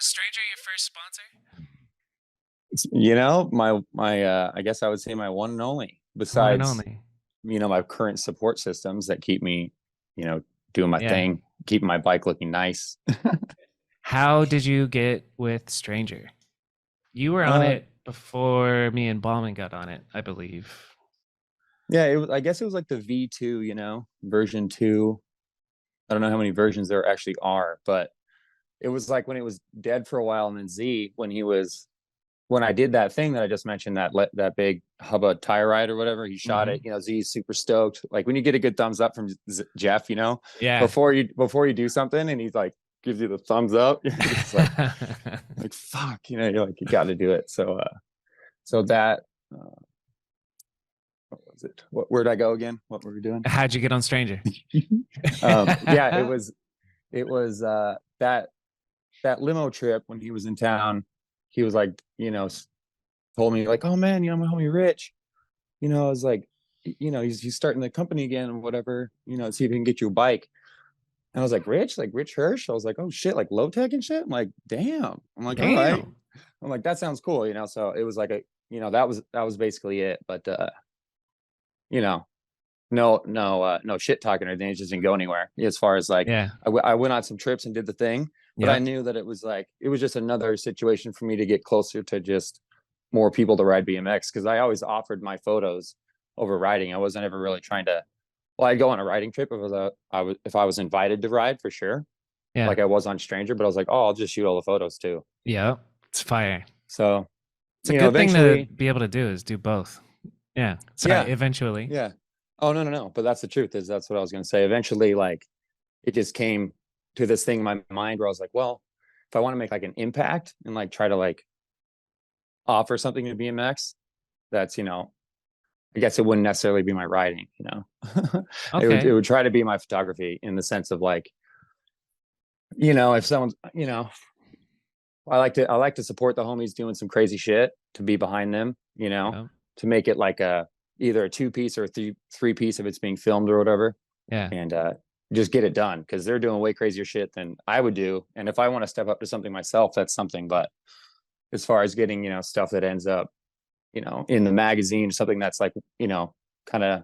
Was Stranger your first sponsor? My I guess I would say my one and only, One and besides, only. my current support systems that keep me, you know, doing my Yeah. thing, keeping my bike looking nice. How did you get with Stranger? You were on Uh, it before me and Ballman got on it, I believe. yeah, I guess it was like the V2, version 2. I don't know how many versions there actually are, but it was like when it was dead for a while, and then Z, when I did that thing that I just mentioned, that big Hubba tire ride or whatever, he shot it. Hmm. Z's super stoked. Like when you get a good thumbs up from Jeff, Yeah. before you do something, and he's like gives you the thumbs up, you're just like fuck, you're like you got to do it. So that what was it? Where'd I go again? What were we doing? How'd you get on Stranger? Yeah, it was that limo trip when he was in town. He was like, told me like, oh man, my homie Rich, I was like, he's starting the company again and whatever, see if he can get you a bike. And I was like Rich Hirsch. I was like, oh shit, like low tech and shit. I'm like, damn. I'm like, all right. Damn. I'm like, that sounds cool, So it was like that was basically it. But you know, no shit talking or anything. It just didn't go anywhere. As far as like, Yeah. I went on some trips and did the thing, but I Yep. knew that it was just another situation for me to get closer to just more people to ride BMX, because I always offered my photos over riding. I wasn't ever really trying to. Well, I'd go on a riding trip if I was invited to ride for sure, Yeah. like I was on Stranger. But I was like, oh, I'll just shoot all the photos too. Yep. It's fire. So It's a good thing to eventually, be able to do is do both. Yeah. Sorry, yeah, eventually. yeah. Oh no, no, no. But that's the truth. That's what I was gonna say. Eventually, like it just came to this thing in my mind where I was like, well, if I want to make like an impact and like try to like offer something to BMX, that's I guess it wouldn't necessarily be my riding. It Okay. would try to be my photography, in the sense of like, if someone's, I like to support the homies doing some crazy shit, to be behind them, Yep. to make it like either a two piece or a three piece if it's being filmed or whatever, Yeah. and just get it done, because they're doing way crazier shit than I would do. And if I want to step up to something myself, that's something. But as far as getting, stuff that ends up, in the magazine, something that's like, kind of,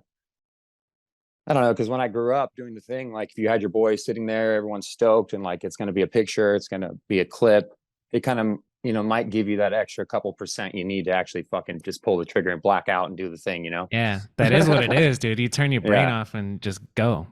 I don't know, because when I grew up doing the thing, like if you had your boys sitting there, everyone's stoked, and like it's going to be a picture, it's going to be a clip, it kind of, might give you that extra couple percent you need to actually fucking just pull the trigger and black out and do the thing. Yeah. That is what it is, dude. You turn your brain Yeah. off and just go.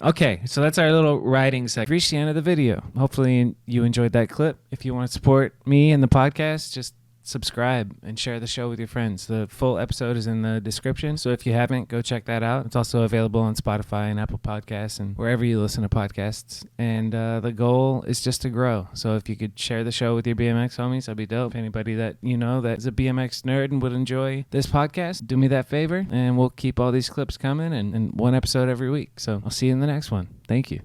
Okay, so that's our little writing segment. We've reached the end of the video. Hopefully you enjoyed that clip. If you want to support me and the podcast, just subscribe and share the show with your friends. The full episode is in the description, so if you haven't, go check that out. It's also available on Spotify and Apple Podcasts and wherever you listen to podcasts. And the goal is just to grow. So if you could share the show with your BMX homies, that'd be dope. If anybody that you know that is a BMX nerd and would enjoy this podcast, do me that favor, and we'll keep all these clips coming and one episode every week. So I'll see you in the next one. Thank you.